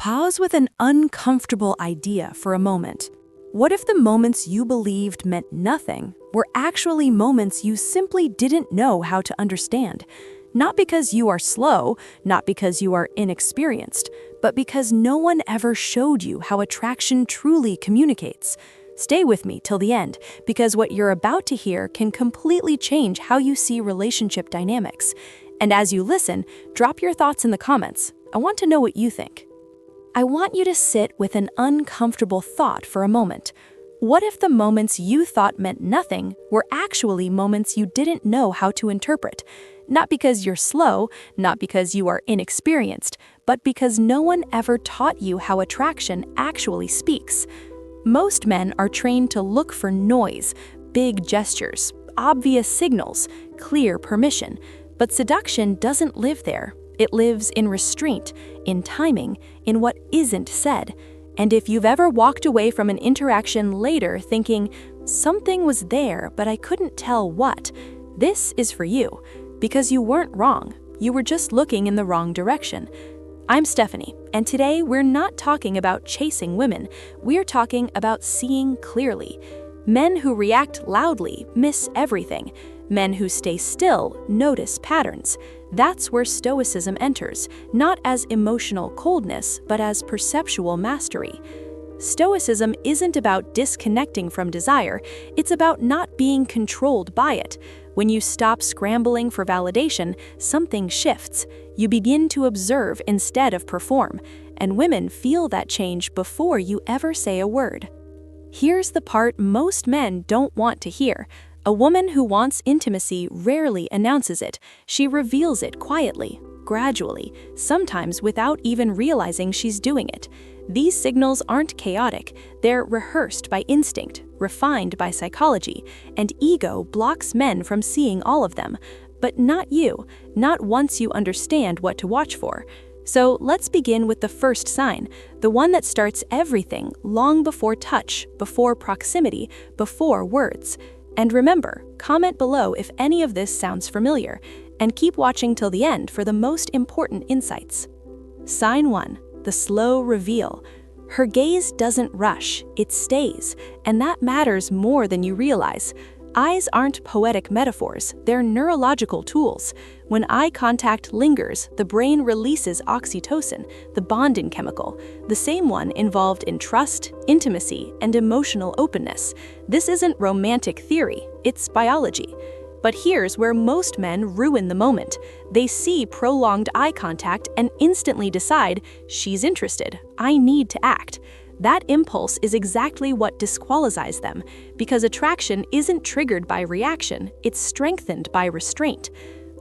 Pause with an uncomfortable idea for a moment. What if the moments you believed meant nothing were actually moments you simply didn't know how to understand? Not because you are slow, not because you are inexperienced, but because no one ever showed you how attraction truly communicates. Stay with me till the end, because what you're about to hear can completely change how you see relationship dynamics. And as you listen, drop your thoughts in the comments. I want to know what you think. I want you to sit with an uncomfortable thought for a moment. What if the moments you thought meant nothing were actually moments you didn't know how to interpret? Not because you're slow, not because you are inexperienced, but because no one ever taught you how attraction actually speaks. Most men are trained to look for noise, big gestures, obvious signals, clear permission. But seduction doesn't live there. It lives in restraint, in timing, in what isn't said. And if you've ever walked away from an interaction later thinking, something was there, but I couldn't tell what, this is for you. Because you weren't wrong. You were just looking in the wrong direction. I'm Stephanie, and today we're not talking about chasing women. We're talking about seeing clearly. Men who react loudly miss everything. Men who stay still notice patterns. That's where stoicism enters, not as emotional coldness, but as perceptual mastery. Stoicism isn't about disconnecting from desire, it's about not being controlled by it. When you stop scrambling for validation, something shifts. You begin to observe instead of perform, and women feel that change before you ever say a word. Here's the part most men don't want to hear. A woman who wants intimacy rarely announces it. She reveals it quietly, gradually, sometimes without even realizing she's doing it. These signals aren't chaotic. They're rehearsed by instinct, refined by psychology, and ego blocks men from seeing all of them. But not you, not once you understand what to watch for. So let's begin with the first sign, the one that starts everything long before touch, before proximity, before words. And remember, comment below if any of this sounds familiar, and keep watching till the end for the most important insights. Sign 1, the slow reveal. Her gaze doesn't rush, it stays, and that matters more than you realize. Eyes aren't poetic metaphors, they're neurological tools. When eye contact lingers, the brain releases oxytocin, the bonding chemical, the same one involved in trust, intimacy, and emotional openness. This isn't romantic theory, it's biology. But here's where most men ruin the moment. They see prolonged eye contact and instantly decide, she's interested, I need to act. That impulse is exactly what disqualifies them, because attraction isn't triggered by reaction, it's strengthened by restraint.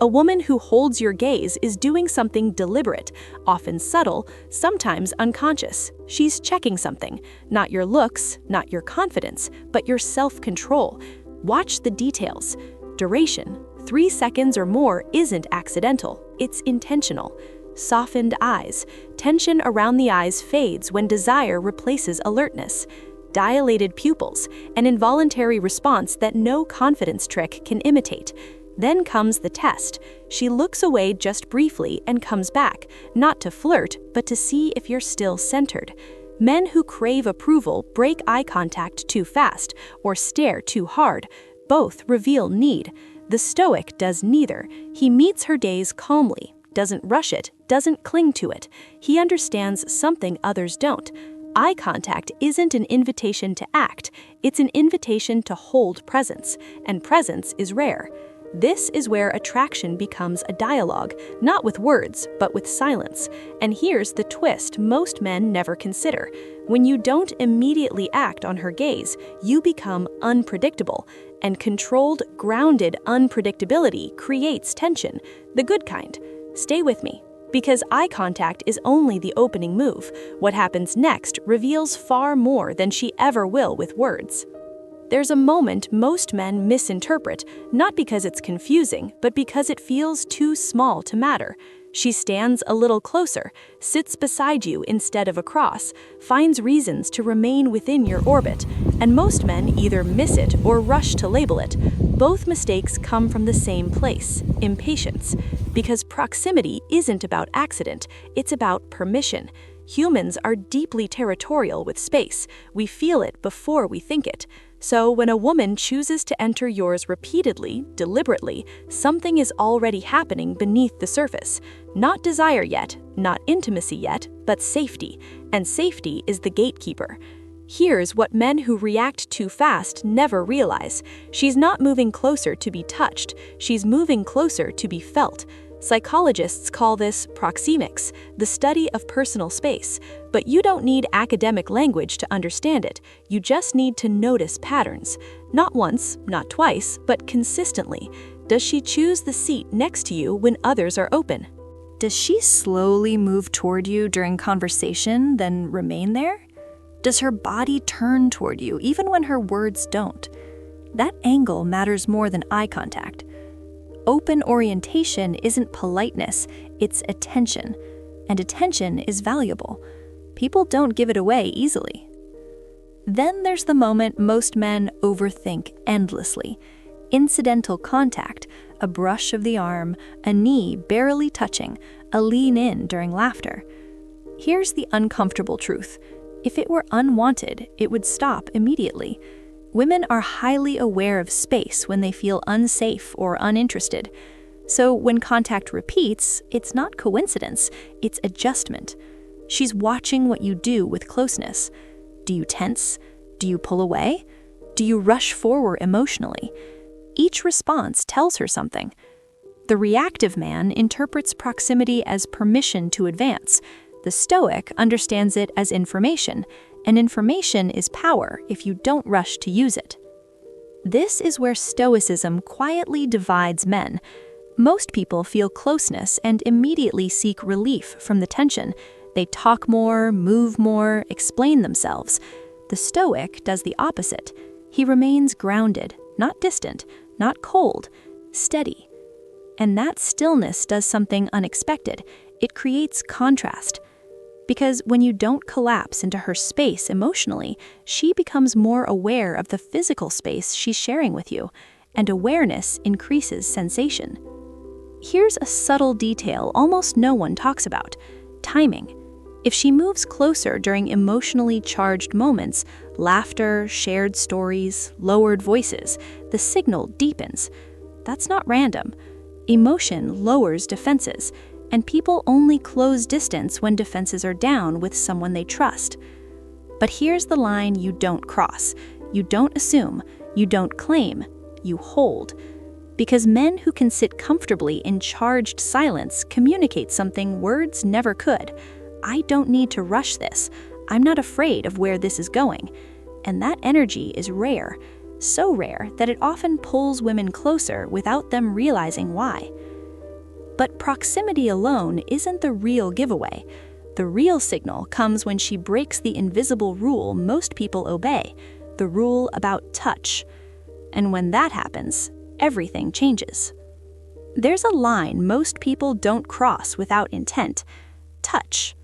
A woman who holds your gaze is doing something deliberate, often subtle, sometimes unconscious. She's checking something, not your looks, not your confidence, but your self-control. Watch the details. Duration, 3 seconds or more isn't accidental, it's intentional. Softened eyes. Tension around the eyes fades when desire replaces alertness. Dilated pupils, an involuntary response that no confidence trick can imitate. Then comes the test. She looks away just briefly and comes back, not to flirt, but to see if you're still centered. Men who crave approval break eye contact too fast or stare too hard. Both reveal need. The Stoic does neither. He meets her gaze calmly, doesn't rush it, doesn't cling to it. He understands something others don't. Eye contact isn't an invitation to act, it's an invitation to hold presence, and presence is rare. This is where attraction becomes a dialogue, not with words, but with silence. And here's the twist most men never consider. When you don't immediately act on her gaze, you become unpredictable. And controlled, grounded unpredictability creates tension, the good kind. Stay with me, because eye contact is only the opening move. What happens next reveals far more than she ever will with words. There's a moment most men misinterpret, not because it's confusing, but because it feels too small to matter. She stands a little closer, sits beside you instead of across, finds reasons to remain within your orbit, and most men either miss it or rush to label it. Both mistakes come from the same place, impatience. Because proximity isn't about accident, it's about permission. Humans are deeply territorial with space. We feel it before we think it. So when a woman chooses to enter yours repeatedly, deliberately, something is already happening beneath the surface. Not desire yet, not intimacy yet, but safety. And safety is the gatekeeper. Here's what men who react too fast never realize. She's not moving closer to be touched. She's moving closer to be felt. Psychologists call this proxemics, the study of personal space. But you don't need academic language to understand it. You just need to notice patterns. Not once, not twice, but consistently. Does she choose the seat next to you when others are open? Does she slowly move toward you during conversation, then remain there? Does her body turn toward you even when her words don't? That angle matters more than eye contact. Open orientation isn't politeness, it's attention. And attention is valuable. People don't give it away easily. Then there's the moment most men overthink endlessly. Incidental contact, a brush of the arm, a knee barely touching, a lean in during laughter. Here's the uncomfortable truth. If it were unwanted, it would stop immediately. Women are highly aware of space when they feel unsafe or uninterested. So when contact repeats, it's not coincidence, it's adjustment. She's watching what you do with closeness. Do you tense? Do you pull away? Do you rush forward emotionally? Each response tells her something. The reactive man interprets proximity as permission to advance. The Stoic understands it as information, and information is power if you don't rush to use it. This is where Stoicism quietly divides men. Most people feel closeness and immediately seek relief from the tension. They talk more, move more, explain themselves. The Stoic does the opposite. He remains grounded, not distant, not cold, steady. And that stillness does something unexpected. It creates contrast. Because when you don't collapse into her space emotionally, she becomes more aware of the physical space she's sharing with you, and awareness increases sensation. Here's a subtle detail almost no one talks about: timing. If she moves closer during emotionally charged moments, laughter, shared stories, lowered voices, the signal deepens. That's not random. Emotion lowers defenses, and people only close distance when defenses are down with someone they trust. But here's the line you don't cross. You don't assume, you don't claim, you hold. Because men who can sit comfortably in charged silence communicate something words never could. I don't need to rush this. I'm not afraid of where this is going. And that energy is rare, so rare that it often pulls women closer without them realizing why. But proximity alone isn't the real giveaway. The real signal comes when she breaks the invisible rule most people obey, the rule about touch. And when that happens, everything changes. There's a line most people don't cross without intent: touch.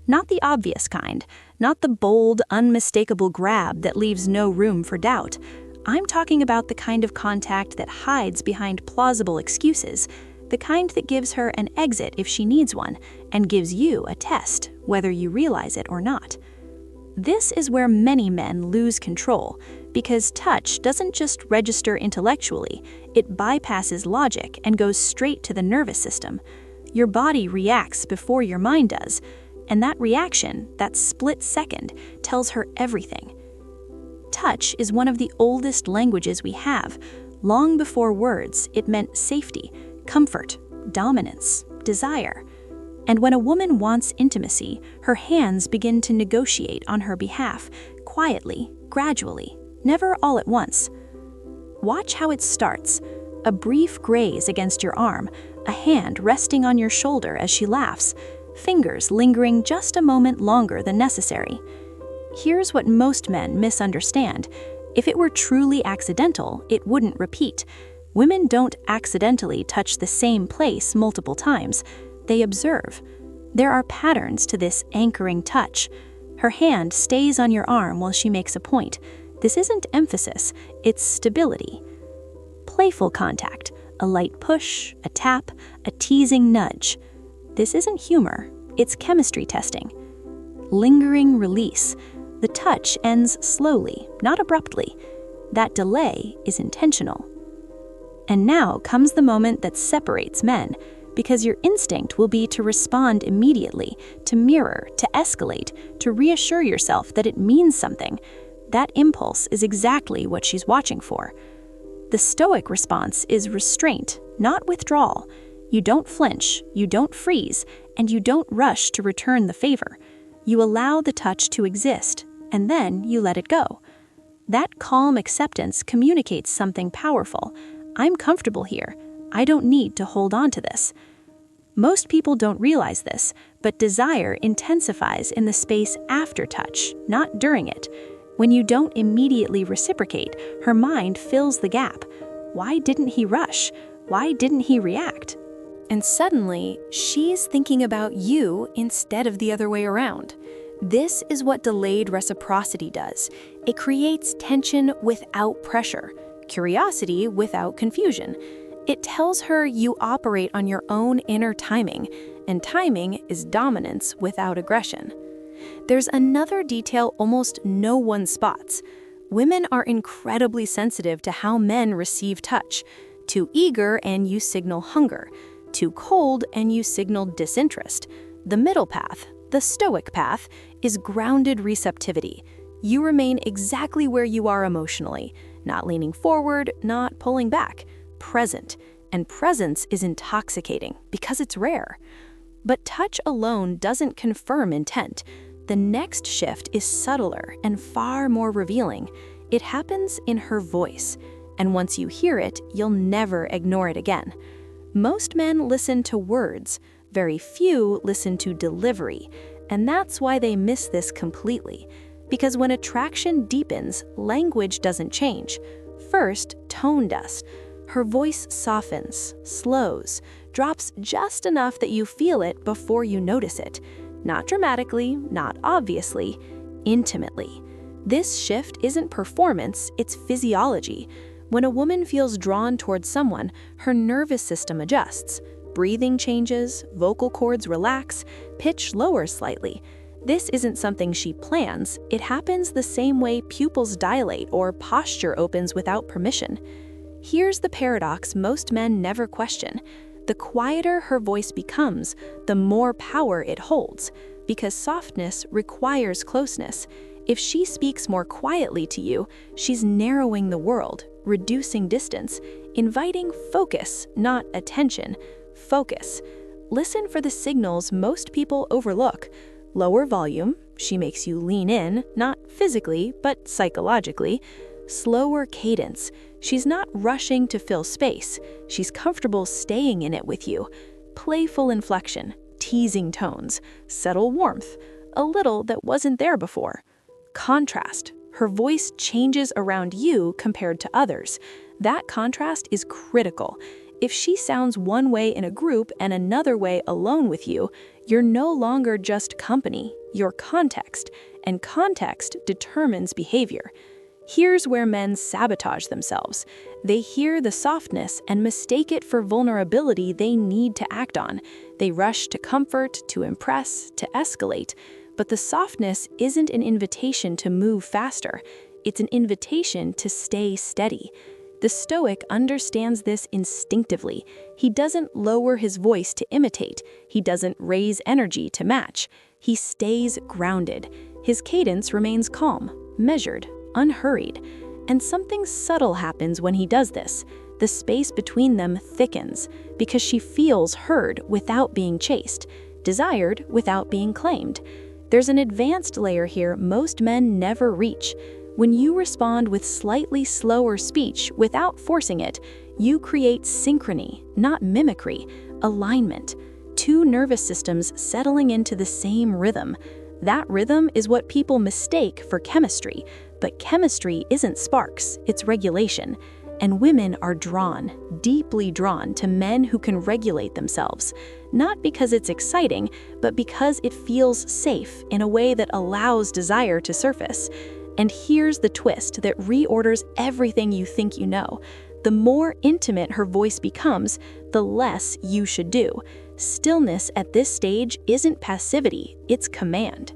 Not the obvious kind, not the bold, unmistakable grab that leaves no room for doubt. I'm talking about the kind of contact that hides behind plausible excuses, the kind that gives her an exit if she needs one, and gives you a test, whether you realize it or not. This is where many men lose control, because touch doesn't just register intellectually, it bypasses logic and goes straight to the nervous system. Your body reacts before your mind does, and that reaction, that split second, tells her everything. Touch is one of the oldest languages we have. Long before words, it meant safety, comfort, dominance, desire. And when a woman wants intimacy, her hands begin to negotiate on her behalf, quietly, gradually, never all at once. Watch how it starts: a brief graze against your arm, a hand resting on your shoulder as she laughs, fingers lingering just a moment longer than necessary. Here's what most men misunderstand. If it were truly accidental, it wouldn't repeat. Women don't accidentally touch the same place multiple times. They observe. There are patterns to this anchoring touch. Her hand stays on your arm while she makes a point. This isn't emphasis, it's stability. Playful contact, a light push, a tap, a teasing nudge. This isn't humor, it's chemistry testing. lingering release. The touch ends slowly, not abruptly. That delay is intentional. And now comes the moment that separates men, because your instinct will be to respond immediately, to mirror, to escalate, to reassure yourself that it means something. That impulse is exactly what she's watching for. The stoic response is restraint, not withdrawal. You don't flinch, you don't freeze, and you don't rush to return the favor. You allow the touch to exist, and then you let it go. That calm acceptance communicates something powerful. I'm comfortable here. I don't need to hold on to this. Most people don't realize this, but desire intensifies in the space after touch, not during it. When you don't immediately reciprocate, her mind fills the gap. Why didn't he rush? Why didn't he react? And suddenly, she's thinking about you instead of the other way around. This is what delayed reciprocity does. It creates tension without pressure, curiosity without confusion. It tells her you operate on your own inner timing, and timing is dominance without aggression. There's another detail almost no one spots. Women are incredibly sensitive to how men receive touch. Too eager and you signal hunger. Too cold and you signal disinterest. The middle path, the stoic path, is grounded receptivity. You remain exactly where you are emotionally, not leaning forward, not pulling back, present. And presence is intoxicating because it's rare. But touch alone doesn't confirm intent. The next shift is subtler and far more revealing. It happens in her voice, and once you hear it, you'll never ignore it again. Most men listen to words, very few listen to delivery, and that's why they miss this completely. Because when attraction deepens, language doesn't change. First, tone does. Her voice softens, slows, drops just enough that you feel it before you notice it. Not dramatically, not obviously, intimately. This shift isn't performance, it's physiology. When a woman feels drawn towards someone, her nervous system adjusts. Breathing changes, vocal cords relax, pitch lowers slightly. This isn't something she plans, it happens the same way pupils dilate or posture opens without permission. Here's the paradox most men never question. The quieter her voice becomes, the more power it holds, because softness requires closeness. If she speaks more quietly to you, she's narrowing the world, reducing distance, inviting focus, not attention. Focus. Listen for the signals most people overlook. Lower volume, she makes you lean in, not physically, but psychologically. Slower cadence. She's not rushing to fill space. She's comfortable staying in it with you. Playful inflection, teasing tones, subtle warmth, a little that wasn't there before. Contrast. Her voice changes around you compared to others. That contrast is critical. If she sounds one way in a group and another way alone with you, you're no longer just company, you're context, and context determines behavior. Here's where men sabotage themselves. They hear the softness and mistake it for vulnerability they need to act on. They rush to comfort, to impress, to escalate. But the softness isn't an invitation to move faster. It's an invitation to stay steady. The Stoic understands this instinctively. He doesn't lower his voice to imitate. He doesn't raise energy to match. He stays grounded. His cadence remains calm, measured, unhurried. And something subtle happens when he does this. The space between them thickens because she feels heard without being chased, desired without being claimed. There's an advanced layer here most men never reach. When you respond with slightly slower speech without forcing it, you create synchrony, not mimicry, alignment. Two nervous systems settling into the same rhythm. That rhythm is what people mistake for chemistry, but chemistry isn't sparks, it's regulation. And women are drawn, deeply drawn to men who can regulate themselves. Not because it's exciting, but because it feels safe in a way that allows desire to surface. And here's the twist that reorders everything you think you know. The more intimate her voice becomes, the less you should do. Stillness at this stage isn't passivity, it's command.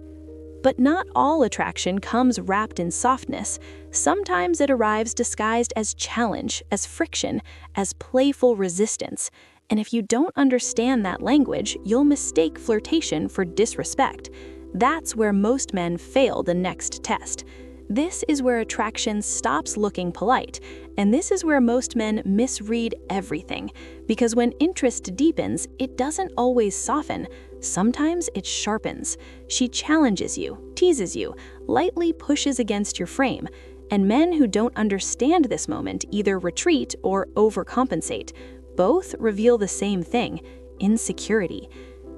But not all attraction comes wrapped in softness. Sometimes it arrives disguised as challenge, as friction, as playful resistance. And if you don't understand that language, you'll mistake flirtation for disrespect. That's where most men fail the next test. This is where attraction stops looking polite, and this is where most men misread everything. Because when interest deepens, it doesn't always soften. Sometimes it sharpens. She challenges you, teases you, lightly pushes against your frame. And men who don't understand this moment either retreat or overcompensate. Both reveal the same thing: insecurity.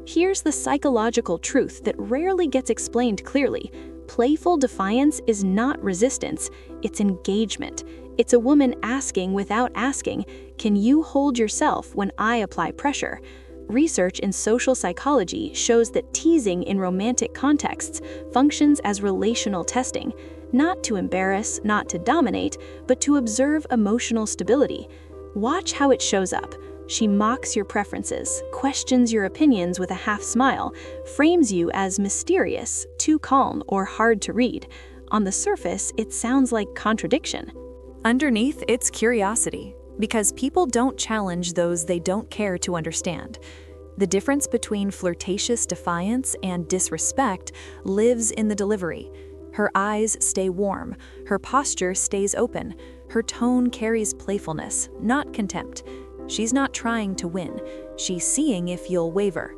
Here's the psychological truth that rarely gets explained clearly. Playful defiance is not resistance, it's engagement. It's a woman asking without asking, "Can you hold yourself when I apply pressure?" Research in social psychology shows that teasing in romantic contexts functions as relational testing, not to embarrass, not to dominate, but to observe emotional stability. Watch how it shows up. She mocks your preferences, questions your opinions with a half smile, frames you as mysterious, too calm, or hard to read. On the surface, it sounds like contradiction. Underneath, it's curiosity, because people don't challenge those they don't care to understand. The difference between flirtatious defiance and disrespect lives in the delivery. Her eyes stay warm, her posture stays open, her tone carries playfulness, not contempt. She's not trying to win, she's seeing if you'll waver.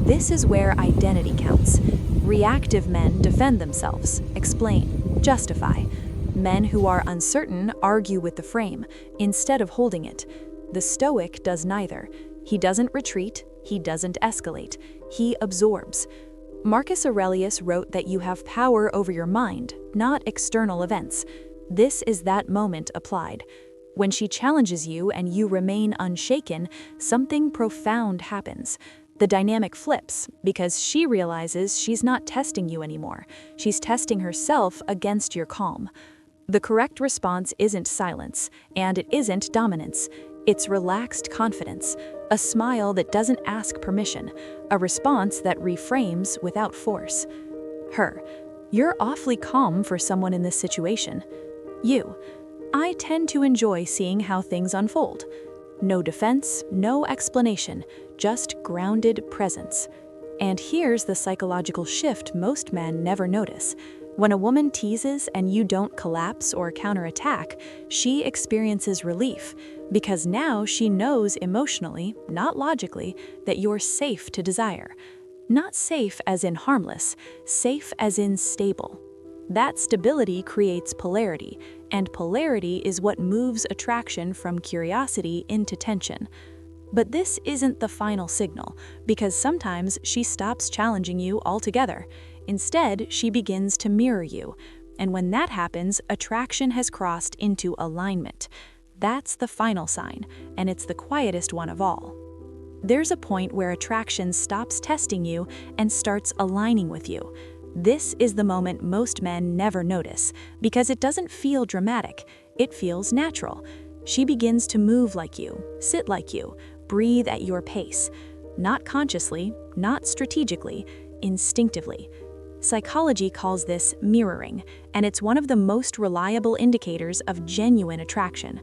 This is where identity counts. Reactive men defend themselves, explain, justify. Men who are uncertain argue with the frame, instead of holding it. The Stoic does neither. He doesn't retreat, he doesn't escalate, he absorbs. Marcus Aurelius wrote that you have power over your mind, not external events. This is that moment applied. When she challenges you and you remain unshaken, something profound happens. The dynamic flips because she realizes she's not testing you anymore. She's testing herself against your calm. The correct response isn't silence, and it isn't dominance. It's relaxed confidence, a smile that doesn't ask permission, a response that reframes without force. Her: you're awfully calm for someone in this situation. You: I tend to enjoy seeing how things unfold. No defense, no explanation, just grounded presence. And here's the psychological shift most men never notice. When a woman teases and you don't collapse or counterattack, she experiences relief, because now she knows emotionally, not logically, that you're safe to desire. Not safe as in harmless, safe as in stable. That stability creates polarity, and polarity is what moves attraction from curiosity into tension. But this isn't the final signal, because sometimes she stops challenging you altogether. Instead, she begins to mirror you, and when that happens, attraction has crossed into alignment. That's the final sign, and it's the quietest one of all. There's a point where attraction stops testing you and starts aligning with you. This is the moment most men never notice, because it doesn't feel dramatic, it feels natural. She begins to move like you, sit like you, breathe at your pace. Not consciously, not strategically, instinctively. Psychology calls this mirroring, and it's one of the most reliable indicators of genuine attraction.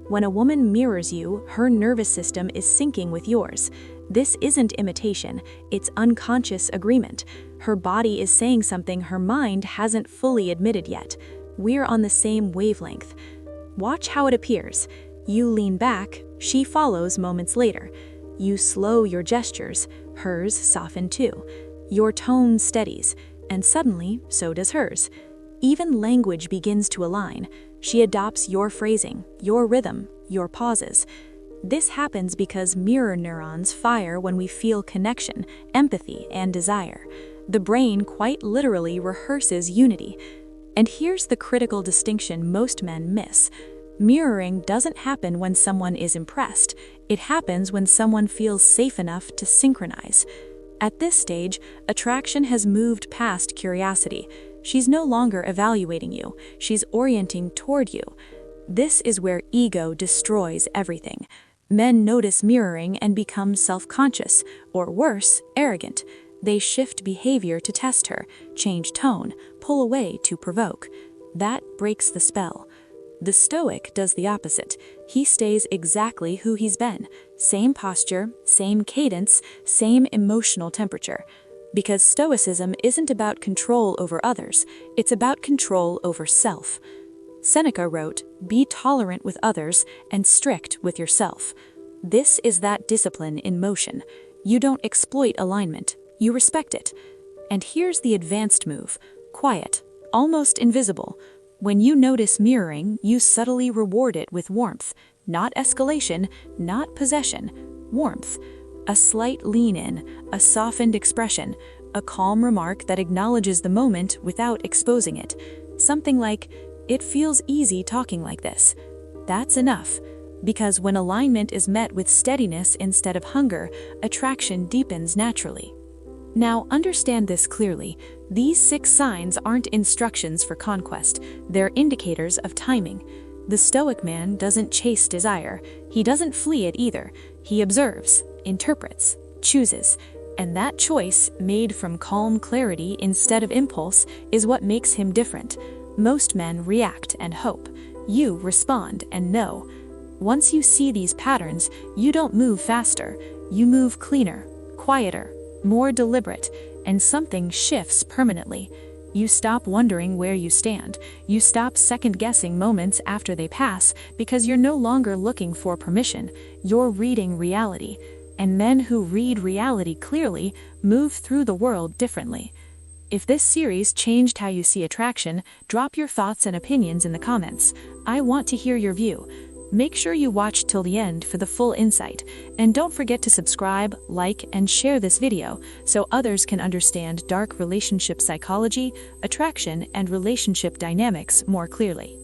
When a woman mirrors you, her nervous system is syncing with yours. This isn't imitation, it's unconscious agreement. Her body is saying something her mind hasn't fully admitted yet. We're on the same wavelength. Watch how it appears. You lean back, she follows moments later. You slow your gestures, hers soften too. Your tone steadies, and suddenly, so does hers. Even language begins to align. She adopts your phrasing, your rhythm, your pauses. This happens because mirror neurons fire when we feel connection, empathy, and desire. The brain quite literally rehearses unity. And here's the critical distinction most men miss. Mirroring doesn't happen when someone is impressed. It happens when someone feels safe enough to synchronize. At this stage, attraction has moved past curiosity. She's no longer evaluating you, she's orienting toward you. This is where ego destroys everything. Men notice mirroring and become self-conscious, or worse, arrogant. They shift behavior to test her, change tone, pull away to provoke. That breaks the spell. The Stoic does the opposite. He stays exactly who he's been. Same posture, same cadence, same emotional temperature. Because Stoicism isn't about control over others, it's about control over self. Seneca wrote, "Be tolerant with others and strict with yourself." This is that discipline in motion. You don't exploit alignment, you respect it. And here's the advanced move: quiet, almost invisible. When you notice mirroring, you subtly reward it with warmth. Not escalation, not possession. Warmth. A slight lean in, a softened expression, a calm remark that acknowledges the moment without exposing it. Something like, "It feels easy talking like this." That's enough. Because when alignment is met with steadiness instead of hunger, attraction deepens naturally. Now, understand this clearly. These 6 signs aren't instructions for conquest. They're indicators of timing. The Stoic man doesn't chase desire. He doesn't flee it either. He observes, interprets, chooses. And that choice, made from calm clarity instead of impulse, is what makes him different. Most men react and hope. You respond and know. Once you see these patterns, you don't move faster. You move cleaner, quieter, more deliberate, and something shifts permanently. You stop wondering where you stand. You stop second-guessing moments after they pass because you're no longer looking for permission. You're reading reality. And men who read reality clearly move through the world differently. If this series changed how you see attraction, drop your thoughts and opinions in the comments. I want to hear your view. Make sure you watch till the end for the full insight, and don't forget to subscribe, like, and share this video so others can understand dark relationship psychology, attraction, and relationship dynamics more clearly.